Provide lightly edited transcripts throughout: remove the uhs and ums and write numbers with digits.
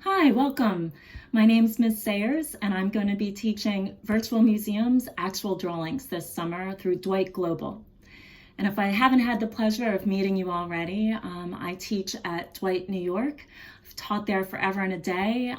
Hi, welcome. My name's Ms. Sayers, and I'm going to be teaching Virtual Museums Actual Drawings this summer through Dwight Global. And if I haven't had the pleasure of meeting you already, I teach at Dwight, New York. I've taught there forever and a day.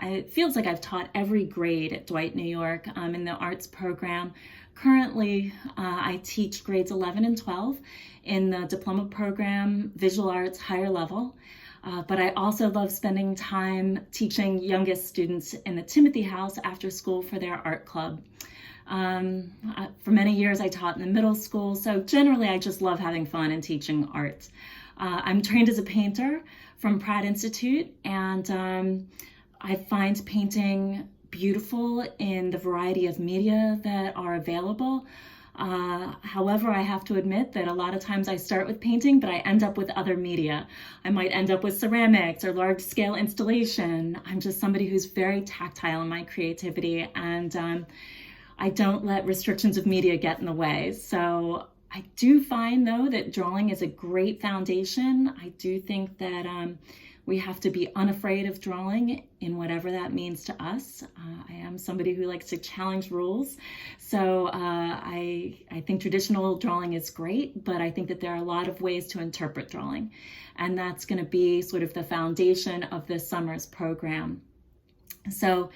It feels like I've taught every grade at Dwight, New York in the arts program. Currently, I teach grades 11 and 12 in the diploma program, Visual Arts Higher Level. But I also love spending time teaching youngest students in the Timothy House after school for their art club. For many years, I taught in the middle school, so generally I just love having fun and teaching art. I'm trained as a painter from Pratt Institute, and I find painting beautiful in the variety of media that are available. However, I have to admit that a lot of times I start with painting, but I end up with other media. I might end up with ceramics or large scale installation. I'm just somebody who's very tactile in my creativity, and I don't let restrictions of media get in the way. So I do find, though, that drawing is a great foundation. I do think that we have to be unafraid of drawing in whatever that means to us. I am somebody who likes to challenge rules. So I think traditional drawing is great, but I think that there are a lot of ways to interpret drawing. And that's going to be sort of the foundation of this summer's program. So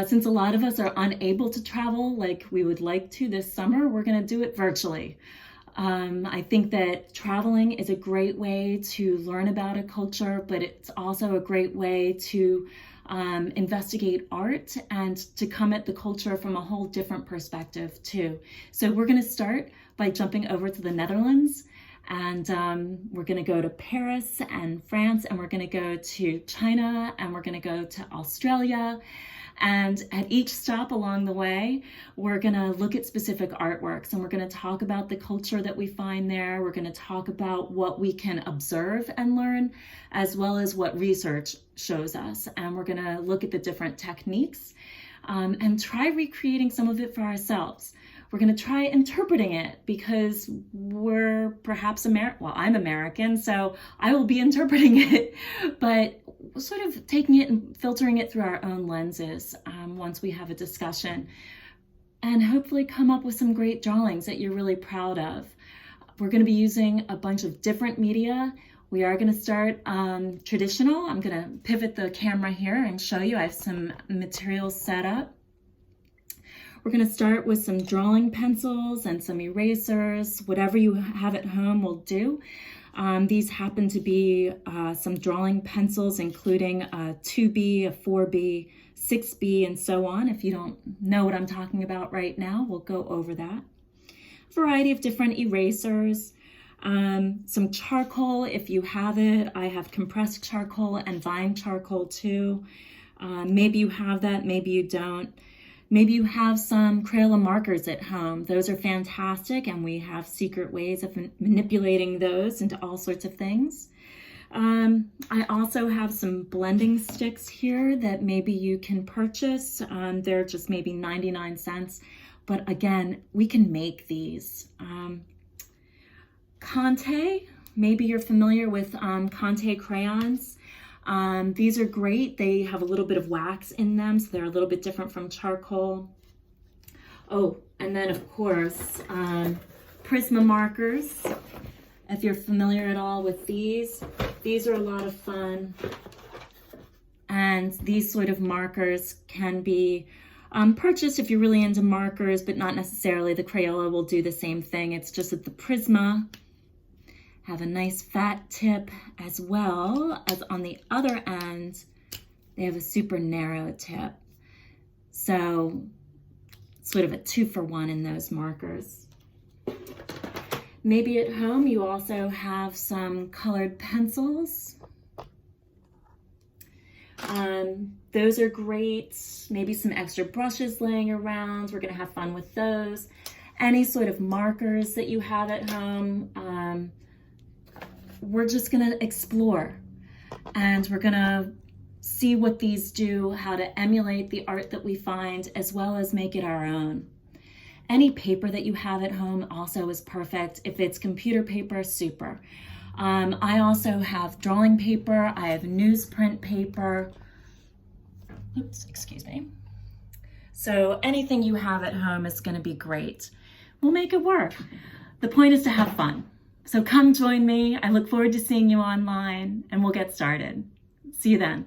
since a lot of us are unable to travel like we would like to this summer, we're going to do it virtually. I think that traveling is a great way to learn about a culture, but it's also a great way to investigate art and to come at the culture from a whole different perspective too. So we're going to start by jumping over to the Netherlands, and we're going to go to Paris and France, and we're going to go to China, and we're going to go to Australia. And at each stop along the way, we're going to look at specific artworks, and we're going to talk about the culture that we find there. We're going to talk about what we can observe and learn, as well as what research shows us. And we're going to look at the different techniques and try recreating some of it for ourselves. We're going to try interpreting it because we're perhaps I'm American, so I will be interpreting it, but sort of taking it and filtering it through our own lenses once we have a discussion, and hopefully come up with some great drawings that you're really proud of. We're going to be using a bunch of different media. We are going to start traditional. I'm going to pivot the camera here and show you. I have some materials set up. We're going to start with some drawing pencils and some erasers. Whatever you have at home will do. These happen to be some drawing pencils, including a 2B, a 4B, 6B, and so on. If you don't know what I'm talking about right now, we'll go over that. A variety of different erasers. Some charcoal, if you have it. I have compressed charcoal and vine charcoal too. Maybe you have that, maybe you don't. Maybe you have some Crayola markers at home. Those are fantastic, and we have secret ways of manipulating those into all sorts of things. I also have some blending sticks here that maybe you can purchase. They're just maybe 99 cents, but again, we can make these. Conte, maybe you're familiar with Conte crayons. These are great. They have a little bit of wax in them, so they're a little bit different from charcoal. Oh, and then of course, Prisma markers. If you're familiar at all with these are a lot of fun. And these sort of markers can be purchased if you're really into markers, but not necessarily. The Crayola will do the same thing. It's just that the Prisma have a nice fat tip, as well as on the other end, they have a super narrow tip. So sort of a 2-for-1 in those markers. Maybe at home you also have some colored pencils. Those are great. Maybe some extra brushes laying around. We're gonna have fun with those. Any sort of markers that you have at home. We're just gonna explore, and we're gonna see what these do, how to emulate the art that we find, as well as make it our own. Any paper that you have at home also is perfect. If it's computer paper, super. I also have drawing paper. I have newsprint paper. Oops, excuse me. So anything you have at home is going to be great. We'll make it work. The point is to have fun. So come join me. I look forward to seeing you online, and we'll get started. See you then.